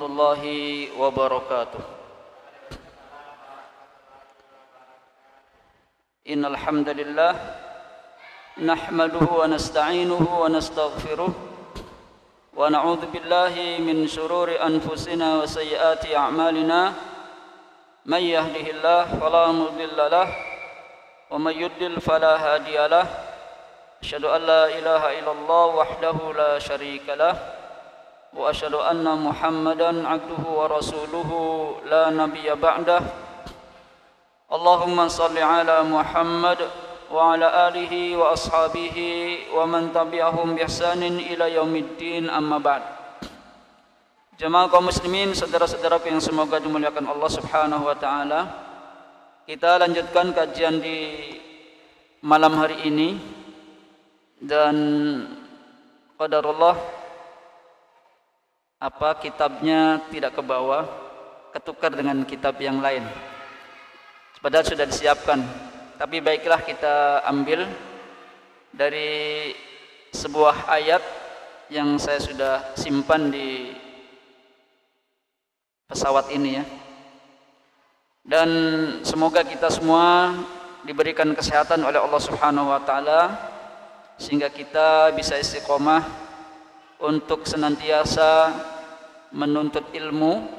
warahmatullahi wabarakatuh. Innal hamdalillah nahmaduhu wa nasta'inuhu wa nastaghfiruh wa na'udzu billahi min shururi anfusina wa sayyiati a'malina. May yahdihillahu fala mudilla lahu wa may yudlil fala hadiya lahu. Asyhadu an la ilaha illallah wahdahu la syarika lahu wa asyhadu anna Muhammadan abduhu wa rasuluhu la nabiyya ba'dah. Allahumma shalli ala Muhammad wa ala alihi wa ashabihi wa man tabi'ahum bi ihsanin ila yaumiddin, amma ba'd. Jemaah kaum muslimin, saudara-saudaraku yang semoga dimuliakan Allah Subhanahu wa taala. Kita lanjutkan kajian di malam hari ini, dan qadarullah kitabnya tidak ke bawah, ketukar dengan kitab yang lain. Padahal sudah disiapkan, tapi baiklah kita ambil dari sebuah ayat yang saya sudah simpan di pesawat ini ya. Dan semoga kita semua diberikan kesehatan oleh Allah Subhanahu wa taala sehingga kita bisa istiqomah untuk senantiasa menuntut ilmu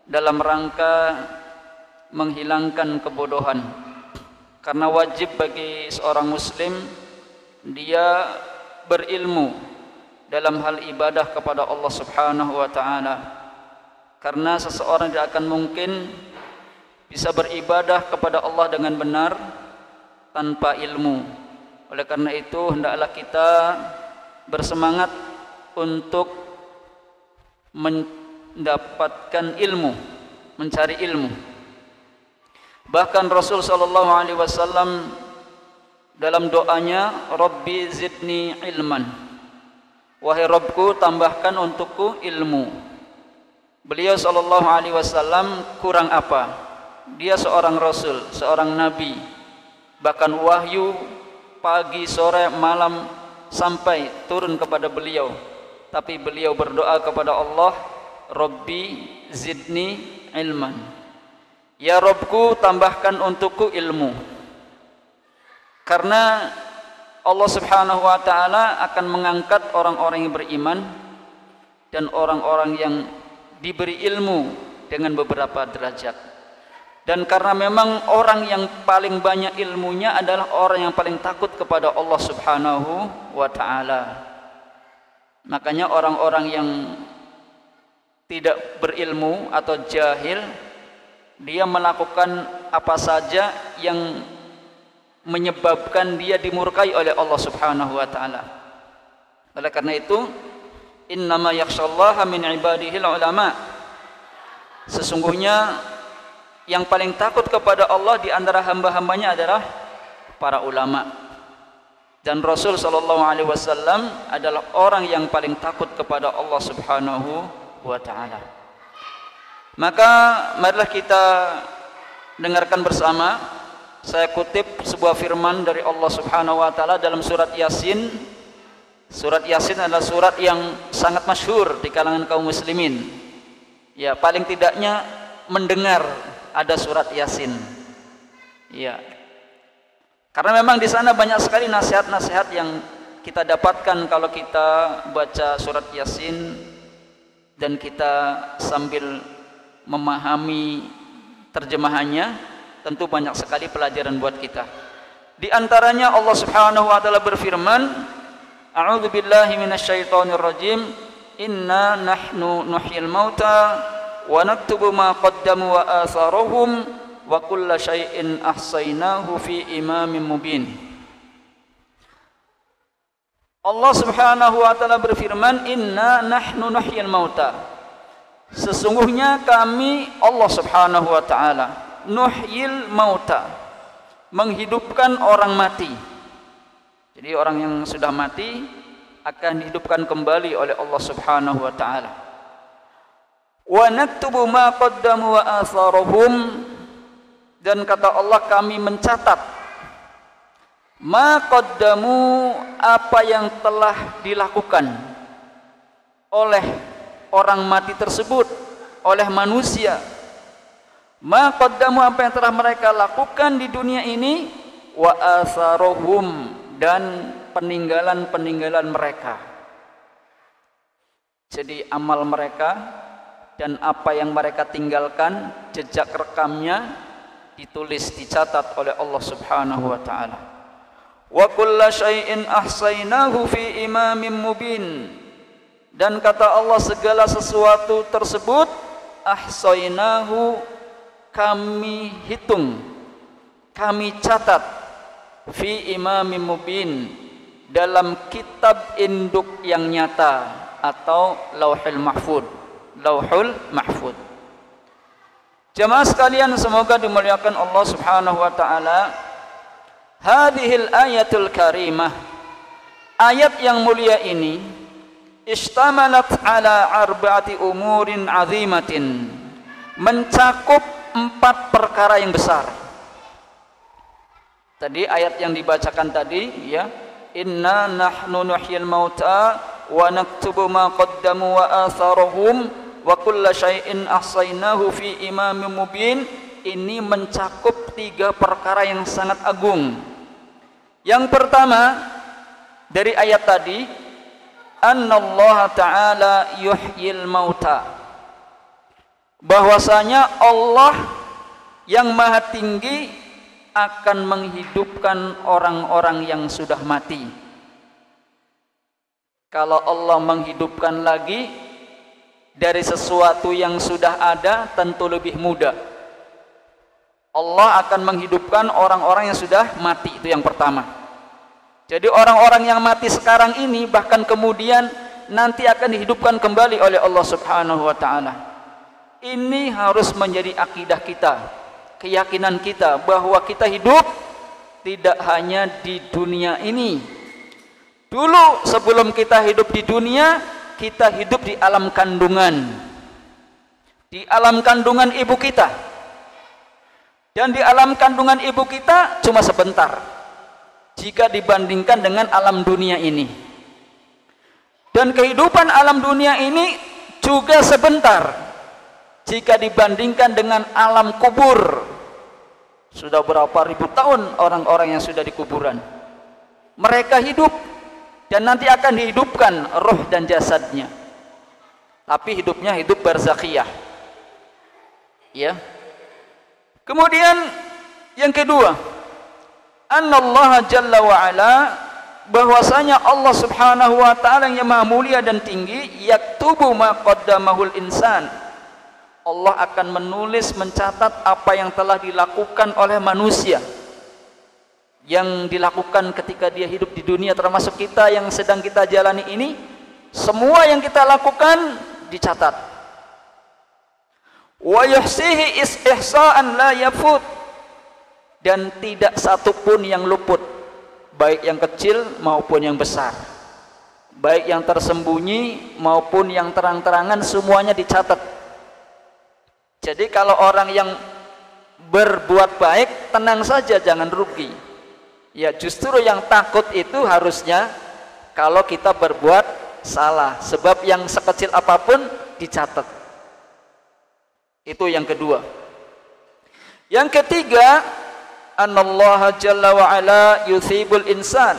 dalam rangka menghilangkan kebodohan. Karena wajib bagi seorang muslim dia berilmu dalam hal ibadah kepada Allah Subhanahu wa taala. Karena seseorang tidak akan mungkin bisa beribadah kepada Allah dengan benar tanpa ilmu. Oleh karena itu hendaklah kita bersemangat untuk mendapatkan ilmu, mencari ilmu. Bahkan Rasul sallallahu alaihi wasallam dalam doanya, Rabbi zidni ilman, wahai Rabbku tambahkan untukku ilmu. Beliau sallallahu alaihi wasallam kurang apa? Dia seorang rasul, seorang nabi. Bahkan wahyu pagi, sore, malam sampai turun kepada beliau. Tapi beliau berdoa kepada Allah, Rabbi zidni ilman. Ya Rabbku tambahkan untukku ilmu. Karena Allah Subhanahu wa taala akan mengangkat orang-orang yang beriman dan orang-orang yang diberi ilmu dengan beberapa derajat. Dan karena memang orang yang paling banyak ilmunya adalah orang yang paling takut kepada Allah Subhanahu wa ta'ala. Makanya orang-orang yang tidak berilmu atau jahil, dia melakukan apa saja yang menyebabkan dia dimurkai oleh Allah Subhanahu wa ta'ala. Oleh karena itu, innama yakhshallaha min ibadihil ulama. Sesungguhnya yang paling takut kepada Allah di antara hamba-hambanya adalah para ulama. Dan Rasul sallallahu alaihi wasallam adalah orang yang paling takut kepada Allah Subhanahu wa taala. Maka marilah kita dengarkan bersama. Saya kutip sebuah firman dari Allah Subhanahu wa taala dalam surat Yasin. Surat Yasin adalah surat yang sangat masyhur di kalangan kaum muslimin. Ya, paling tidaknya mendengar ada surat Yasin. Ya. Karena memang di sana banyak sekali nasihat-nasihat yang kita dapatkan kalau kita baca surat Yasin dan kita sambil memahami terjemahannya, tentu banyak sekali pelajaran buat kita. Di antaranya Allah Subhanahu wa taala berfirman, A'udzu billahi minasyaitonir rajim. Inna nahnu nuhyil mauta wa naktubu ma qaddamu wa atharuhum wa kulla syai'in ahsaynahu fi imamin mubin. Allah Subhanahu wa taala berfirman, inna nahnu nuhyil mauta. Sesungguhnya kami Allah Subhanahu wa taala nuhyil mauta, menghidupkan orang mati. Jadi orang yang sudah mati akan dihidupkan kembali oleh Allah Subhanahu wa taala. Wa naktubu ma qaddamu wa atharuhum, dan kata Allah kami mencatat ma qaddamu, apa yang telah dilakukan oleh orang mati tersebut, oleh manusia ma qaddamu, apa yang telah mereka lakukan di dunia ini, wa atharuhum, dan peninggalan-peninggalan mereka. Jadi amal mereka dan apa yang mereka tinggalkan, jejak rekamnya ditulis, dicatat oleh Allah Subhanahu wa taala. Wa kullu syai'in ahsaynahu fi imamin mubin, dan kata Allah, segala sesuatu tersebut ahsaynahu, kami hitung, kami catat, fi imamin mubin, dalam kitab induk yang nyata atau lauhul mahfud. Lauhul mahfud. Jemaah sekalian, semoga dimuliakan Allah Subhanahu wa taala. Hadhil ayatul karimah, ayat yang mulia ini istamalat ala arba'ati umurin azimatin, mencakup 4 perkara yang besar. Tadi ayat yang dibacakan tadi, ya, inna nahnu nuhyil mauta wa naktubu ma qaddamu wa atharuhum wa kulla syai'in ahsaynahu fi imamin mubin. Ini mencakup 3 perkara yang sangat agung. Yang pertama dari ayat tadi, annallaha ta'ala yuhyil mauta, bahwasanya Allah yang maha tinggi akan menghidupkan orang-orang yang sudah mati. Kalau Allah menghidupkan lagi dari sesuatu yang sudah ada, tentu lebih mudah. Allah akan menghidupkan orang-orang yang sudah mati, itu yang pertama. Jadi orang-orang yang mati sekarang ini bahkan kemudian nanti akan dihidupkan kembali oleh Allah Subhanahu wa taala. Ini harus menjadi akidah kita, keyakinan kita bahwa kita hidup tidak hanya di dunia ini. Dulu sebelum kita hidup di dunia, kita hidup di alam kandungan. Di alam kandungan ibu kita. Dan di alam kandungan ibu kita cuma sebentar jika dibandingkan dengan alam dunia ini. Dan kehidupan alam dunia ini juga sebentar jika dibandingkan dengan alam kubur. Sudah berapa ribu tahun orang-orang yang sudah di kuburan, mereka hidup dan nanti akan dihidupkan roh dan jasadnya, tapi hidupnya hidup barzakhiyah, ya. Kemudian yang kedua, annallaha jalla wa ala, bahwasanya Allah Subhanahu wa taala yang maha mulia dan tinggi, yaktubu ma qaddamahul insan, Allah akan menulis, mencatat apa yang telah dilakukan oleh manusia, yang dilakukan ketika dia hidup di dunia, termasuk kita yang sedang kita jalani ini. Semua yang kita lakukan dicatat. Wa yuhsihi ihsa'an la yafut, dan tidak satupun yang luput, baik yang kecil maupun yang besar, baik yang tersembunyi maupun yang terang-terangan, semuanya dicatat. Jadi kalau orang yang berbuat baik, tenang saja, jangan rugi. Ya, justru yang takut itu harusnya kalau kita berbuat salah, sebab yang sekecil apapun dicatat. Itu yang kedua. Yang ketiga, annallaha jalla wa ala yuthibul insan,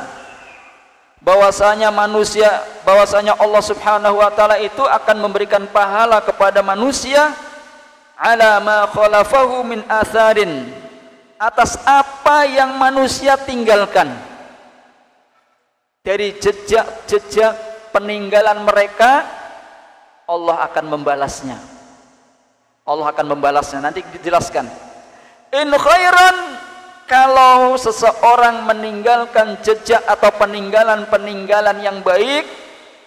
bahwasanya manusia, bahwasanya Allah Subhanahu wa taala itu akan memberikan pahala kepada manusia ala ma khalafahu min atharin, atas apa yang manusia tinggalkan dari jejak-jejak peninggalan mereka. Allah akan membalasnya. Allah akan membalasnya, nanti dijelaskan. In khairan, kalau seseorang meninggalkan jejak atau peninggalan-peninggalan yang baik,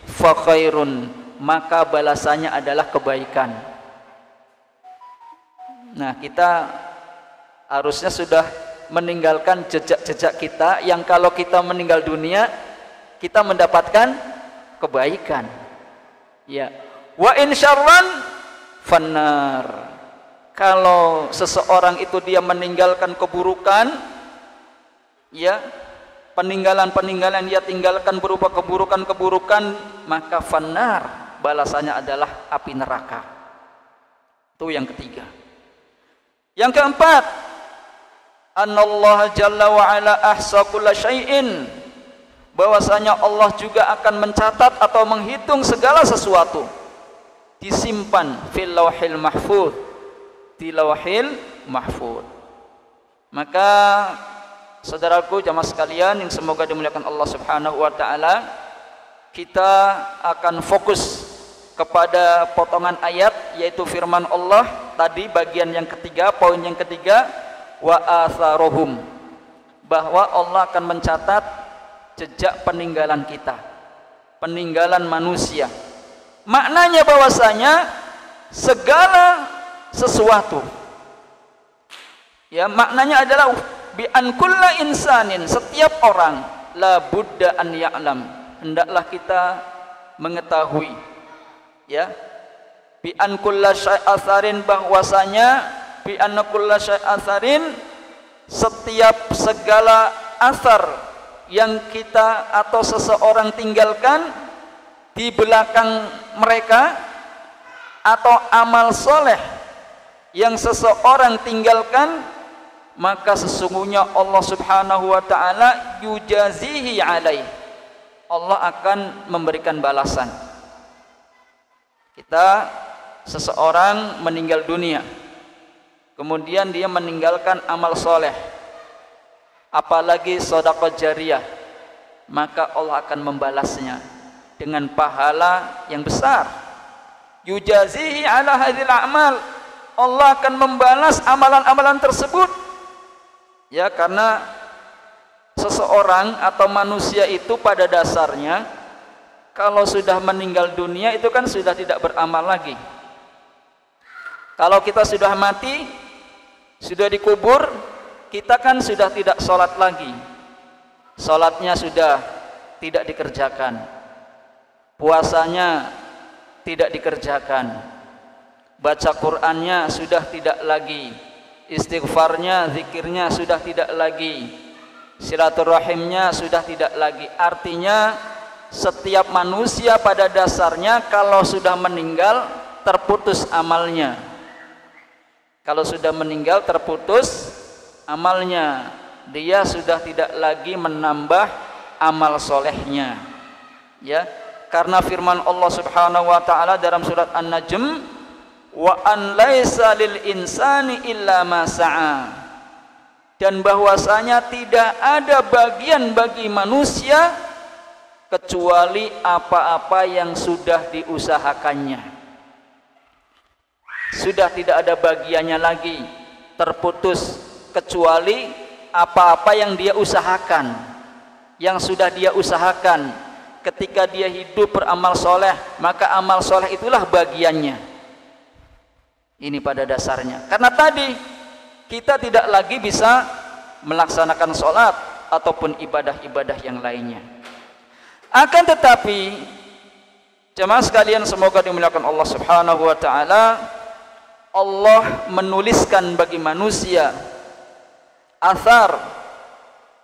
fa khairun, maka balasannya adalah kebaikan. Nah, kita harusnya sudah meninggalkan jejak-jejak kita yang kalau kita meninggal dunia kita mendapatkan kebaikan. Ya. Wa in syarran fannar, kalau seseorang itu dia meninggalkan keburukan, ya, peninggalan-peninggalan dia tinggalkan berupa keburukan-keburukan, maka fannar, balasannya adalah api neraka. Itu yang ketiga. Yang keempat, annallaha jalla wa ala ahsa kulla syai'in, bahwasanya Allah juga akan mencatat atau menghitung segala sesuatu, disimpan fil lauhil mahfuz, di lauhil mahfuz. Maka saudaraku jamaah sekalian yang semoga dimuliakan Allah Subhanahu wa taala, kita akan fokus kepada potongan ayat, yaitu firman Allah tadi, bagian yang ketiga, poin yang ketiga, wa atharuhum, bahwa Allah akan mencatat jejak peninggalan kita, peninggalan manusia. Maknanya bahwasanya segala sesuatu, ya, maknanya adalah bi an kulla insanin, setiap orang, la budda an ya'lam, hendaklah kita mengetahui, ya, bi an kulla syai'atharin, bahwasanya bi an kulla syai'atharin, setiap segala asar yang kita atau seseorang tinggalkan di belakang mereka, atau amal soleh yang seseorang tinggalkan, maka sesungguhnya Allah Subhanahu wa ta'ala yujazihi alaih, Allah akan memberikan balasan. Kita, seseorang meninggal dunia, kemudian dia meninggalkan amal soleh, apalagi sedekah jariyah, maka Allah akan membalasnya dengan pahala yang besar. Yujazihi ala hadhil a'mal, Allah akan membalas amalan-amalan tersebut, ya, karena seseorang atau manusia itu pada dasarnya kalau sudah meninggal dunia itu kan sudah tidak beramal lagi. Kalau kita sudah mati, sudah dikubur, kita kan sudah tidak sholat lagi, sholatnya sudah tidak dikerjakan, puasanya tidak dikerjakan, baca Qur'annya sudah tidak lagi, istighfarnya, zikirnya sudah tidak lagi, silaturahimnya sudah tidak lagi. Artinya setiap manusia pada dasarnya kalau sudah meninggal terputus amalnya. Kalau sudah meninggal terputus amalnya, dia sudah tidak lagi menambah amal solehnya, ya, karena firman Allah Subhanahu wa ta'ala dalam surat An-Najm, wa an laisa lil insani illa ma sa'a, dan bahwasanya tidak ada bagian bagi manusia kecuali apa-apa yang sudah diusahakannya. Sudah tidak ada bagiannya lagi, terputus, kecuali apa-apa yang dia usahakan, yang sudah dia usahakan. Ketika dia hidup beramal soleh, maka amal soleh itulah bagiannya. Ini pada dasarnya. Karena tadi kita tidak lagi bisa melaksanakan sholat ataupun ibadah-ibadah yang lainnya. Akan tetapi jemaah sekalian semoga dimuliakan Allah Subhanahu wa ta'ala, Allah menuliskan bagi manusia athar,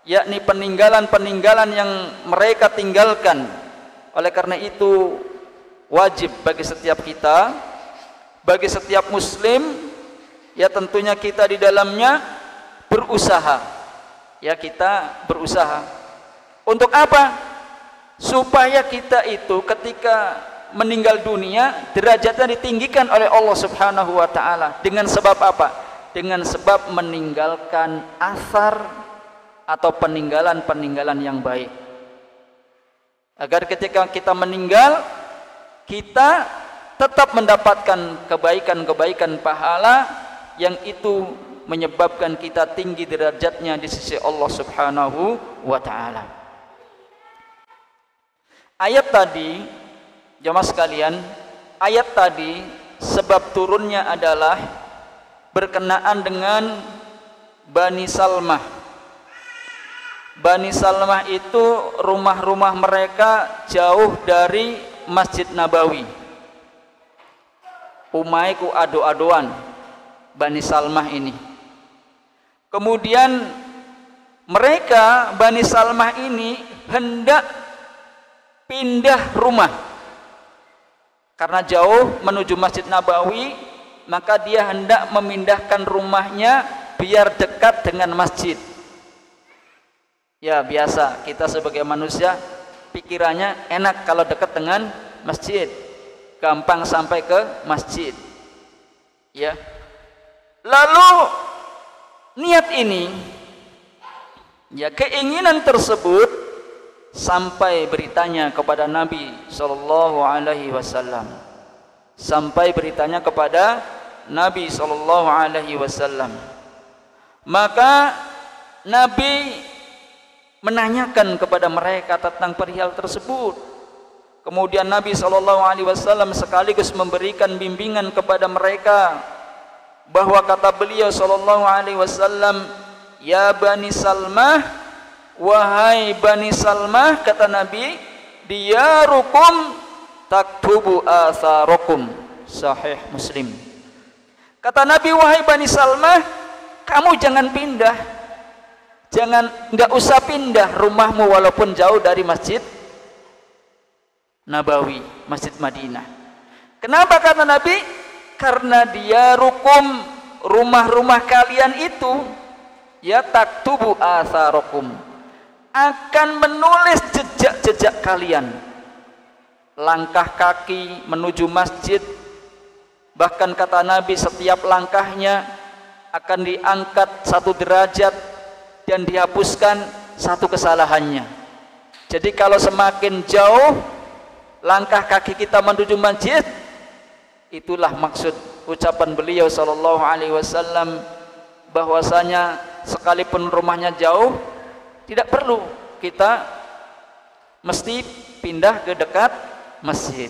yakni peninggalan-peninggalan yang mereka tinggalkan. Oleh karena itu wajib bagi setiap kita, bagi setiap muslim, ya tentunya kita di dalamnya berusaha, ya, kita berusaha untuk apa? Supaya kita itu ketika meninggal dunia derajatnya ditinggikan oleh Allah Subhanahu wa ta'ala. Dengan sebab apa? Dengan sebab meninggalkan athar atau peninggalan-peninggalan yang baik, agar ketika kita meninggal kita tetap mendapatkan kebaikan-kebaikan pahala yang itu menyebabkan kita tinggi derajatnya di sisi Allah Subhanahu wa ta'ala. Ayat tadi, jemaah sekalian, ayat tadi sebab turunnya adalah berkenaan dengan Bani Salmah. Bani Salmah itu rumah-rumah mereka jauh dari Masjid Nabawi. Umaiku ado-adoan Bani Salmah ini. Kemudian mereka Bani Salmah ini hendak pindah rumah karena jauh menuju Masjid Nabawi, maka dia hendak memindahkan rumahnya biar dekat dengan masjid. Ya biasa kita sebagai manusia pikirannya enak kalau dekat dengan masjid, gampang sampai ke masjid. Ya. Lalu niat ini, ya keinginan tersebut sampai beritanya kepada Nabi sallallahu alaihi wasallam. Sampai beritanya kepada Nabi sallallahu alaihi wasallam. Maka Nabi menanyakan kepada mereka tentang perihal tersebut. Kemudian Nabi SAW sekaligus memberikan bimbingan kepada mereka bahwa kata beliau SAW, ya Bani Salmah, wahai Bani Salmah, kata Nabi, diyarukum taktubu atharukum. Sahih Muslim. Kata Nabi, wahai Bani Salmah, kamu jangan pindah. Enggak usah pindah rumahmu walaupun jauh dari Masjid Nabawi, Masjid Madinah. Kenapa kata Nabi? Karena dia rukum, rumah-rumah kalian itu ya taktubu atharukum, akan menulis jejak-jejak kalian, langkah kaki menuju masjid. Bahkan kata Nabi, setiap langkahnya akan diangkat 1 derajat dan dihapuskan 1 kesalahannya. Jadi kalau semakin jauh langkah kaki kita menuju masjid, itulah maksud ucapan beliau sallallahu alaihi wasallam bahwasanya sekalipun rumahnya jauh, tidak perlu kita mesti pindah ke dekat masjid.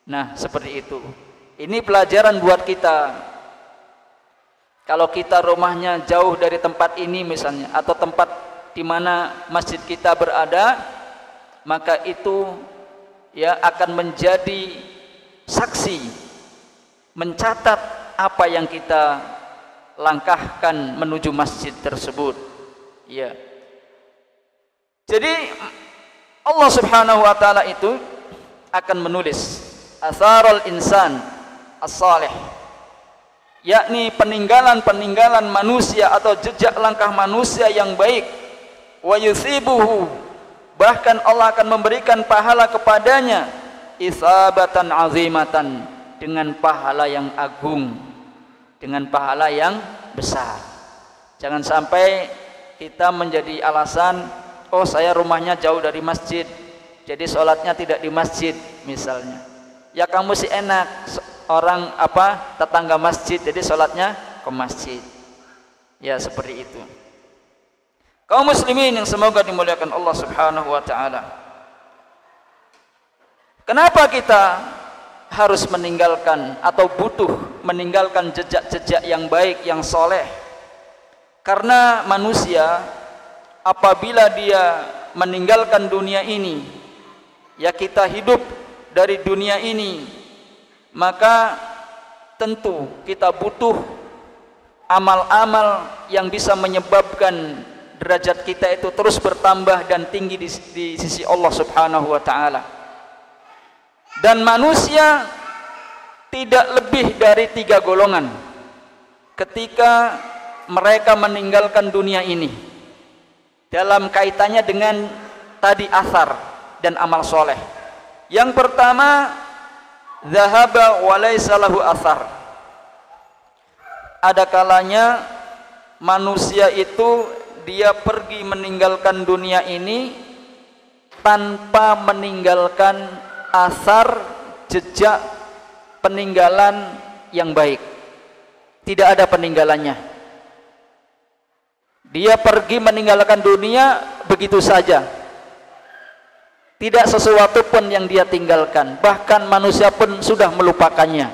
Nah, seperti itu. Ini pelajaran buat kita. Kalau kita rumahnya jauh dari tempat ini misalnya, atau tempat di mana masjid kita berada, maka itu ya akan menjadi saksi, mencatat apa yang kita langkahkan menuju masjid tersebut. Ya. Jadi Allah Subhanahu wa taala itu akan menulis atharul insan as-salih, yakni peninggalan-peninggalan manusia atau jejak langkah manusia yang baik. Wa yusibuhu, bahkan Allah akan memberikan pahala kepadanya isabatan azimatan, dengan pahala yang agung, dengan pahala yang besar. Jangan sampai kita menjadi alasan, oh saya rumahnya jauh dari masjid, jadi sholatnya tidak di masjid misalnya. Ya kamu sih enak, orang tetangga masjid, jadi sholatnya ke masjid. Ya seperti itu. Kaum muslimin yang semoga dimuliakan Allah Subhanahu wa taala. Kenapa kita harus meninggalkan atau butuh meninggalkan jejak-jejak yang baik, yang soleh? Karena manusia apabila dia meninggalkan dunia ini, ya kita hidup dari dunia ini, maka tentu kita butuh amal-amal yang bisa menyebabkan derajat kita itu terus bertambah dan tinggi di sisi Allah Subhanahu wa taala. Dan manusia tidak lebih dari 3 golongan ketika mereka meninggalkan dunia ini, dalam kaitannya dengan tadi athar dan amal soleh. Yang pertama, zahaba wa laysa lahu athar. Ada kalanya manusia itu dia pergi meninggalkan dunia ini tanpa meninggalkan asar, jejak peninggalan yang baik. Tidak ada peninggalannya. Dia pergi meninggalkan dunia begitu saja, tidak sesuatu pun yang dia tinggalkan, bahkan manusia pun sudah melupakannya.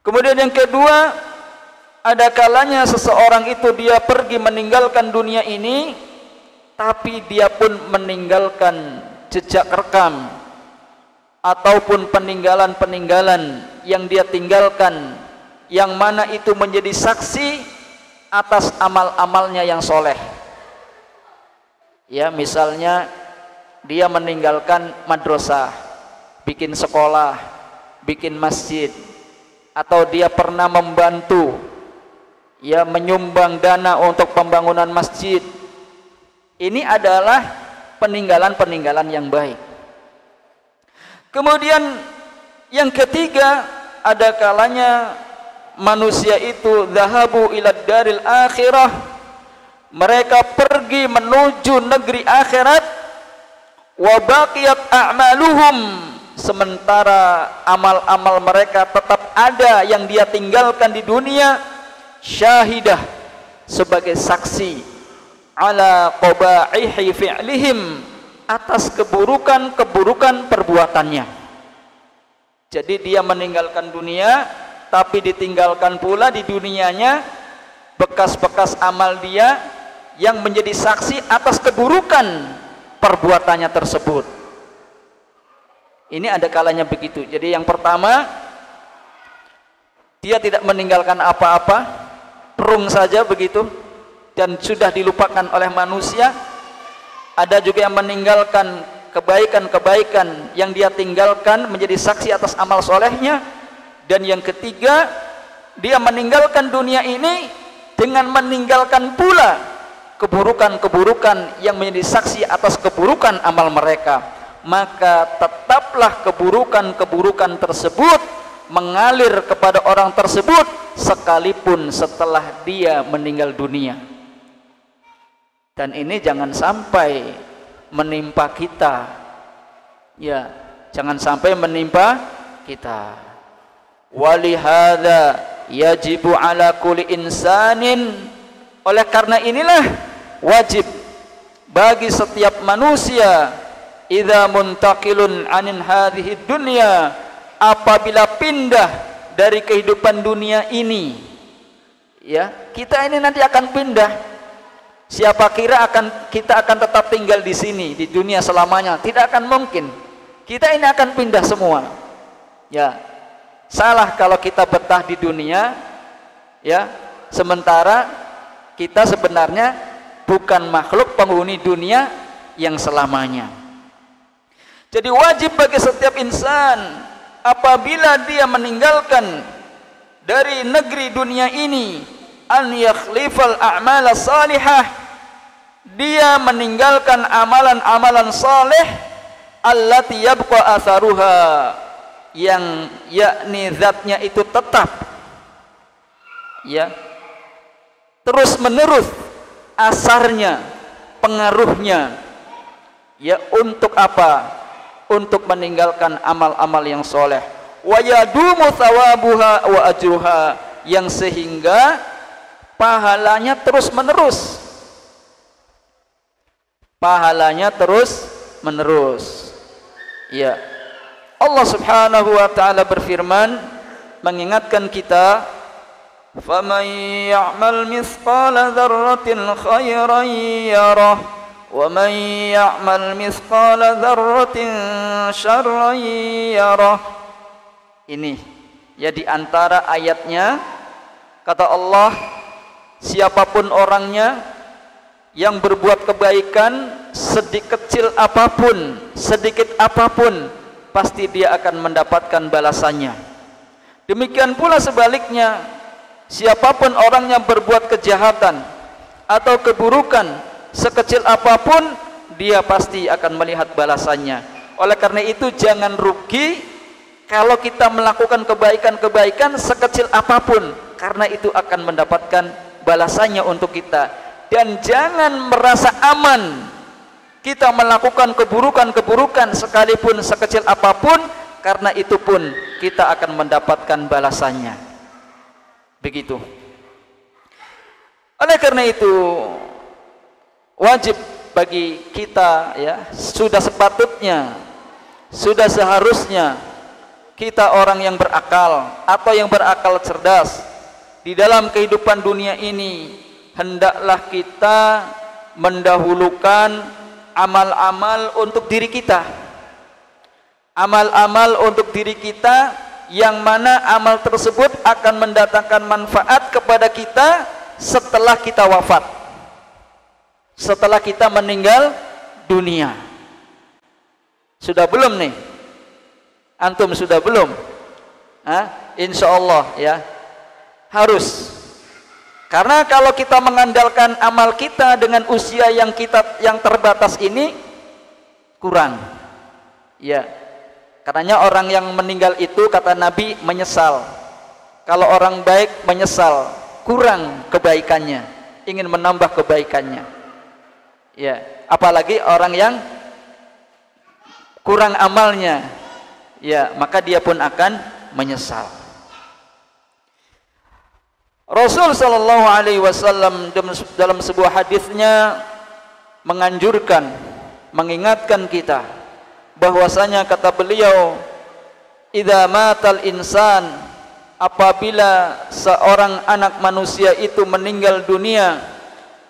Kemudian yang kedua, ada kalanya seseorang itu dia pergi meninggalkan dunia ini, tapi dia pun meninggalkan jejak rekam ataupun peninggalan-peninggalan yang dia tinggalkan, yang mana itu menjadi saksi atas amal-amalnya yang soleh. Ya, misalnya dia meninggalkan madrasah, bikin sekolah, bikin masjid, atau dia pernah membantu, ya, menyumbang dana untuk pembangunan masjid. Ini adalah peninggalan-peninggalan yang baik. Kemudian yang ketiga, ada kalanya manusia itu zahabu ila daril akhirah, mereka pergi menuju negeri akhirat, wa baqiyat a'maluhum, sementara amal-amal mereka tetap ada yang dia tinggalkan di dunia, syahidah, sebagai saksi, ala qaba'ihi fi'lihim, atas keburukan-keburukan perbuatannya. Jadi dia meninggalkan dunia, tapi ditinggalkan pula di dunianya bekas-bekas amal dia yang menjadi saksi atas keburukan perbuatannya tersebut. Ini ada kalanya begitu. Jadi yang pertama, dia tidak meninggalkan apa-apa, perung saja begitu, dan sudah dilupakan oleh manusia. Ada juga yang meninggalkan kebaikan-kebaikan yang dia tinggalkan menjadi saksi atas amal solehnya. Dan yang ketiga, dia meninggalkan dunia ini dengan meninggalkan pula keburukan-keburukan yang menjadi saksi atas keburukan amal mereka. Maka tetaplah keburukan-keburukan tersebut mengalir kepada orang tersebut sekalipun setelah dia meninggal dunia. Dan ini jangan sampai menimpa kita, ya, jangan sampai menimpa kita. Walihada yajibu ala kulli insanin, oleh karena inilah wajib bagi setiap manusia, idza muntaqilun anin hadhihi dunya, apabila pindah dari kehidupan dunia ini, ya, kita ini nanti akan pindah. Siapa kira kita akan tetap tinggal di sini di dunia selamanya? Tidak akan mungkin. Kita ini akan pindah semua. Ya, salah kalau kita betah di dunia, ya, sementara kita sebenarnya bukan makhluk penghuni dunia yang selamanya. Jadi wajib bagi setiap insan apabila dia meninggalkan dari negeri dunia ini, an yakhlifal a'mal salihah, dia meninggalkan amalan-amalan saleh, allati yabqa atharuha, yang yakni zatnya itu tetap, ya, terus menerus asarnya, pengaruhnya, ya, untuk apa? Untuk meninggalkan amal-amal yang soleh. Wa yadumu thawabuha wa ajruha, yang sehingga pahalanya terus menerus, pahalanya terus menerus. Ya, Allah Subhanahu wa taala berfirman mengingatkan kita, faman ya'mal mithqala dzarratin khairan yarah wa man ya'mal mithqala dzarratin syarran yarah. Ini ya, di antara ayatnya kata Allah, siapapun orangnya yang berbuat kebaikan sedikit kecil apapun, sedikit apapun, pasti dia akan mendapatkan balasannya. Demikian pula sebaliknya, siapapun orang yang berbuat kejahatan atau keburukan sekecil apapun, dia pasti akan melihat balasannya. Oleh karena itu jangan rugi kalau kita melakukan kebaikan-kebaikan sekecil apapun, karena itu akan mendapatkan balasannya untuk kita. Dan jangan merasa aman kita melakukan keburukan-keburukan sekalipun sekecil apapun, karena itu pun kita akan mendapatkan balasannya. Begitu. Oleh karena itu wajib bagi kita, ya, sudah sepatutnya, sudah seharusnya kita orang yang berakal atau yang berakal cerdas di dalam kehidupan dunia ini, hendaklah kita mendahulukan amal-amal untuk diri kita, amal-amal untuk diri kita, yang mana amal tersebut akan mendatangkan manfaat kepada kita setelah kita wafat, setelah kita meninggal dunia. Sudah belum nih? Antum sudah belum? Insya Allah ya, harus. Karena kalau kita mengandalkan amal kita dengan usia yang terbatas ini kurang. Ya. Karenanya orang yang meninggal itu kata Nabi menyesal. Kalau orang baik menyesal, kurang kebaikannya, ingin menambah kebaikannya. Ya, apalagi orang yang kurang amalnya, ya, maka dia pun akan menyesal. Rasul sallallahu alaihi wasallam dalam sebuah hadisnya menganjurkan, mengingatkan kita bahwasanya kata beliau, idza matal insan, apabila seorang anak manusia itu meninggal dunia,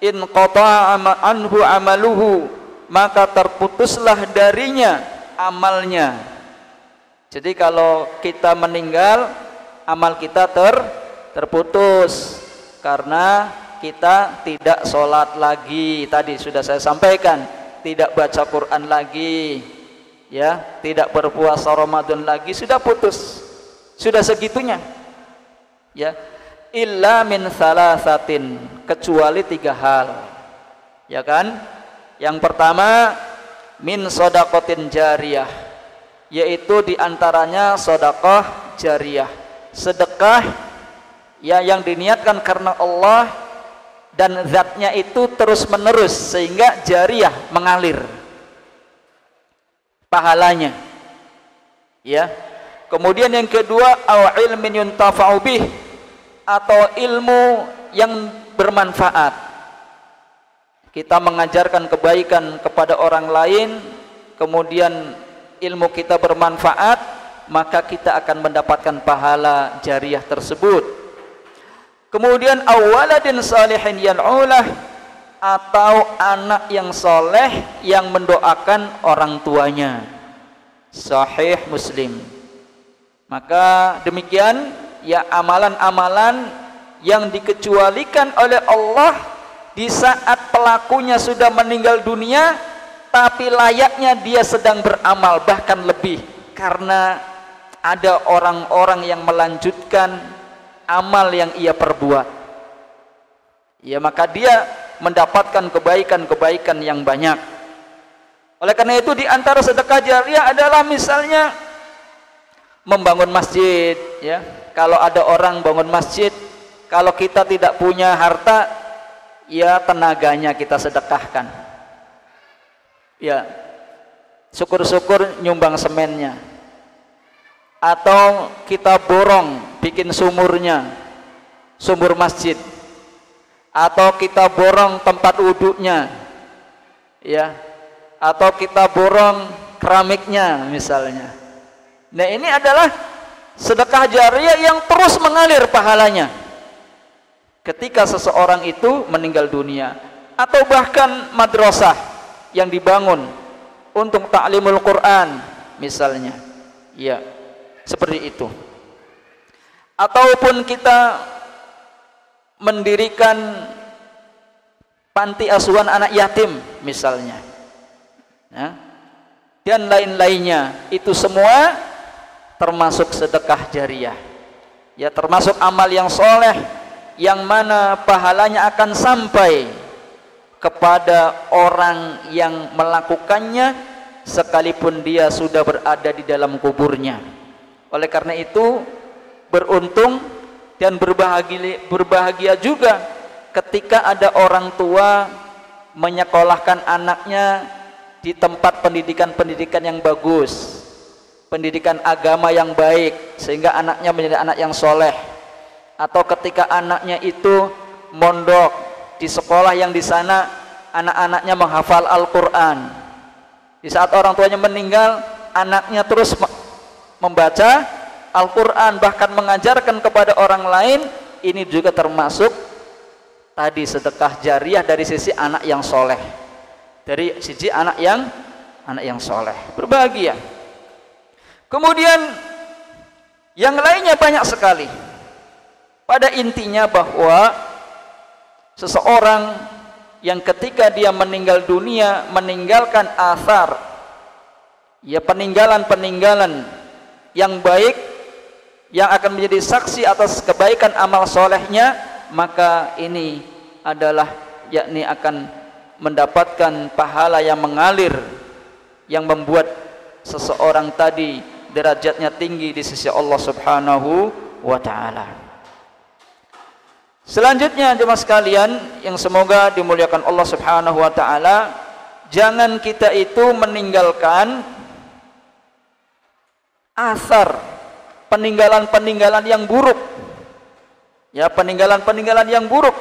in qata'a anhu amaluhu, maka terputuslah darinya amalnya. Jadi kalau kita meninggal, amal kita terputus karena kita tidak sholat lagi. Tadi sudah saya sampaikan, tidak baca Quran lagi, ya, tidak berpuasa Ramadan lagi, sudah putus, sudah segitunya, ya. Illa min salasatin, kecuali 3 hal, ya kan? Yang pertama, min shadaqatin jariyah, yaitu diantaranya sedekah jariyah, sedekah ya yang diniatkan karena Allah dan zatnya itu terus menerus sehingga jariyah, mengalir pahalanya, ya. Kemudian yang kedua, au ilmin yuntafa'u bih, atau ilmu yang bermanfaat. Kita mengajarkan kebaikan kepada orang lain, kemudian ilmu kita bermanfaat, maka kita akan mendapatkan pahala jariyah tersebut. Kemudian awaladin salihin yal'ulah, atau anak yang soleh yang mendoakan orang tuanya. Sahih Muslim. Maka demikian ya amalan-amalan yang dikecualikan oleh Allah di saat pelakunya sudah meninggal dunia, tapi layaknya dia sedang beramal, bahkan lebih, karena ada orang-orang yang melanjutkan amal yang ia perbuat, ya, maka dia mendapatkan kebaikan-kebaikan yang banyak. Oleh karena itu di antara sedekah jariyah adalah misalnya membangun masjid, ya. Kalau ada orang bangun masjid, kalau kita tidak punya harta, ya tenaganya kita sedekahkan, ya, syukur-syukur nyumbang semennya, atau kita borong bikin sumurnya, sumur masjid, atau kita borong tempat wudhunya, ya, atau kita borong keramiknya misalnya. Nah, ini adalah sedekah jariyah yang terus mengalir pahalanya ketika seseorang itu meninggal dunia. Atau bahkan madrasah yang dibangun untuk ta'limul Quran misalnya, ya, seperti itu. Ataupun kita mendirikan panti asuhan anak yatim misalnya, ya, dan lain-lainnya, itu semua termasuk sedekah jariyah, ya, termasuk amal yang soleh yang mana pahalanya akan sampai kepada orang yang melakukannya sekalipun dia sudah berada di dalam kuburnya. Oleh karena itu beruntung dan berbahagia juga ketika ada orang tua menyekolahkan anaknya di tempat pendidikan yang bagus, pendidikan agama yang baik, sehingga anaknya menjadi anak yang soleh. Atau ketika anaknya itu mondok di sekolah yang di sana anak-anaknya menghafal Al-Quran, di saat orang tuanya meninggal, anaknya terus membaca Al-Quran, bahkan mengajarkan kepada orang lain. Ini juga termasuk tadi sedekah jariyah dari sisi anak yang soleh, dari sisi anak yang soleh, berbahagia. Kemudian yang lainnya banyak sekali. Pada intinya bahwa seseorang yang ketika dia meninggal dunia meninggalkan athar, ya, peninggalan-peninggalan yang baik, yang akan menjadi saksi atas kebaikan amal solehnya, maka ini adalah yakni akan mendapatkan pahala yang mengalir, yang membuat seseorang tadi derajatnya tinggi di sisi Allah Subhanahu wa ta'ala. Selanjutnya jemaah sekalian yang semoga dimuliakan Allah Subhanahu wa ta'ala, jangan kita itu meninggalkan asar, peninggalan-peninggalan yang buruk, ya, peninggalan-peninggalan yang buruk,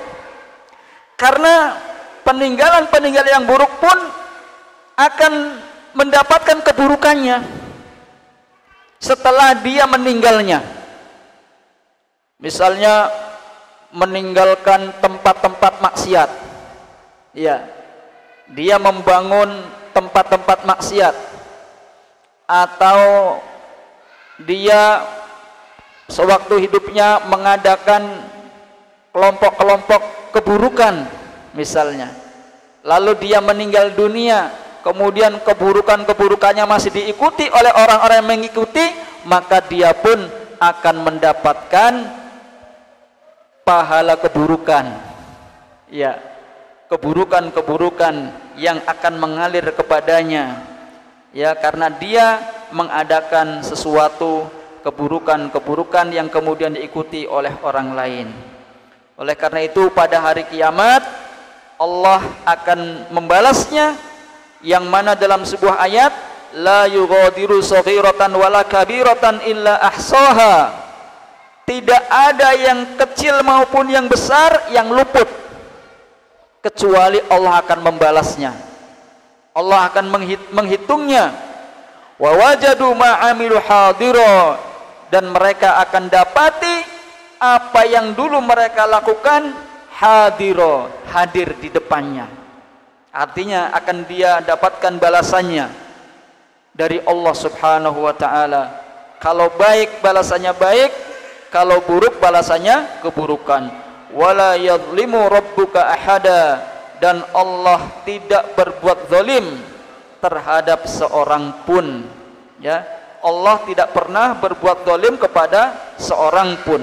karena peninggalan-peninggalan yang buruk pun akan mendapatkan keburukannya setelah dia meninggalnya. Misalnya meninggalkan tempat-tempat maksiat, ya, dia membangun tempat-tempat maksiat, atau dia sewaktu hidupnya mengadakan kelompok-kelompok keburukan misalnya, lalu dia meninggal dunia, kemudian keburukan-keburukannya masih diikuti oleh orang-orang yang mengikuti, maka dia pun akan mendapatkan pahala keburukan, ya, keburukan-keburukan yang akan mengalir kepadanya, ya, karena dia mengadakan sesuatu keburukan-keburukan yang kemudian diikuti oleh orang lain. Oleh karena itu pada hari kiamat Allah akan membalasnya, yang mana dalam sebuah ayat, la yughadiru saghiratan wala kabiratan illa ahsaha, tidak ada yang kecil maupun yang besar yang luput kecuali Allah akan membalasnya, Allah akan menghitungnya. Wa wajadu ma amilu hadira, dan mereka akan dapati apa yang dulu mereka lakukan hadira, hadir di depannya. Artinya akan dia dapatkan balasannya dari Allah Subhanahu wa ta'ala. Kalau baik balasannya baik, kalau buruk balasannya keburukan. Wala yadhlimu rabbuka ahada, dan Allah tidak berbuat zalim terhadap seorang pun, ya, Allah tidak pernah berbuat zalim kepada seorang pun.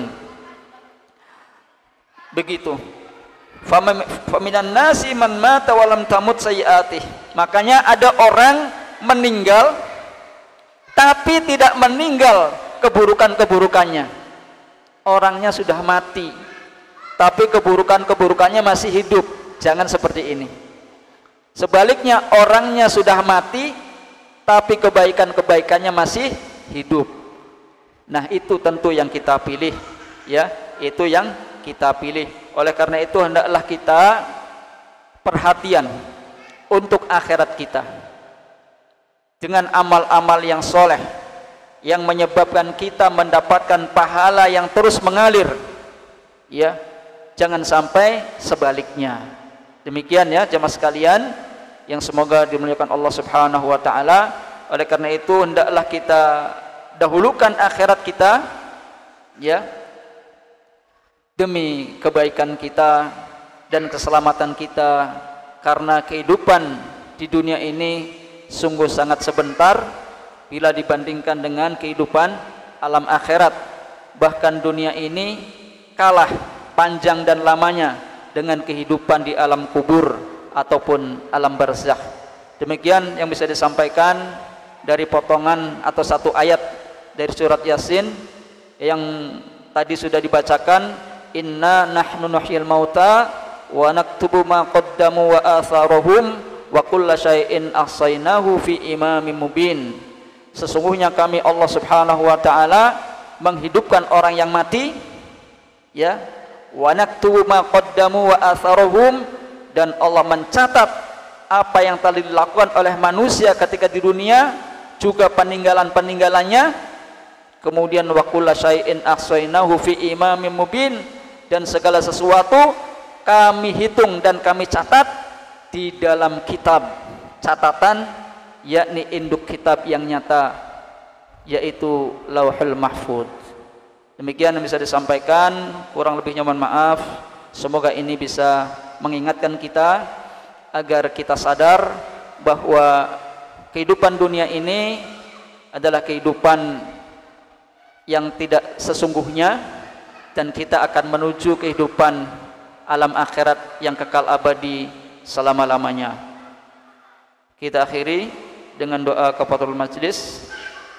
Begitu. Faminan nasi man mata walam tamut sayyiatih. Makanya ada orang meninggal tapi tidak meninggal keburukan-keburukannya. Orangnya sudah mati tapi keburukan-keburukannya masih hidup. Jangan seperti ini. Sebaliknya, orangnya sudah mati tapi kebaikan-kebaikannya masih hidup. Nah, itu tentu yang kita pilih, ya, itu yang kita pilih. Oleh karena itu hendaklah kita perhatian untuk akhirat kita dengan amal-amal yang soleh yang menyebabkan kita mendapatkan pahala yang terus mengalir, ya, jangan sampai sebaliknya. Demikian ya jemaah sekalian yang semoga dimuliakan Allah Subhanahu wa ta'ala. Oleh karena itu hendaklah kita dahulukan akhirat kita, ya, demi kebaikan kita dan keselamatan kita, karena kehidupan di dunia ini sungguh sangat sebentar bila dibandingkan dengan kehidupan alam akhirat. Bahkan dunia ini kalah panjang dan lamanya dengan kehidupan di alam kubur ataupun alam barzakh. Demikian yang bisa disampaikan dari potongan atau satu ayat dari surat Yasin yang tadi sudah dibacakan. Inna nahnu nuhyil mauta wa naktubu ma qaddamu wa atharuhum wa kulla syai'in ahsaynahu fi imamin mubin. Sesungguhnya kami Allah Subhanahu wa ta'ala menghidupkan orang yang mati, ya, wa naktubu ma qaddamu wa atharuhum, dan Allah mencatat apa yang telah dilakukan oleh manusia ketika di dunia, juga peninggalan-peninggalannya. Kemudian wa kulla syai'in ahsaynahu fi imamin mubin, dan segala sesuatu kami hitung dan kami catat di dalam kitab catatan, yakni induk kitab yang nyata, yaitu Lauhul Mahfuz. Demikian yang bisa disampaikan, kurang lebihnya mohon maaf. Semoga ini bisa mengingatkan kita agar kita sadar bahwa kehidupan dunia ini adalah kehidupan yang tidak sesungguhnya, dan kita akan menuju kehidupan alam akhirat yang kekal abadi selama-lamanya. Kita akhiri dengan doa kafaratul majlis.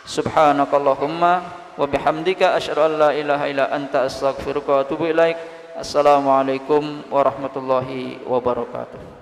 Subhanakallahumma wa bihamdika asyhadu an la ilaha illa anta astaghfiruka wa atubu ilaik. Assalamualaikum warahmatullahi wabarakatuh.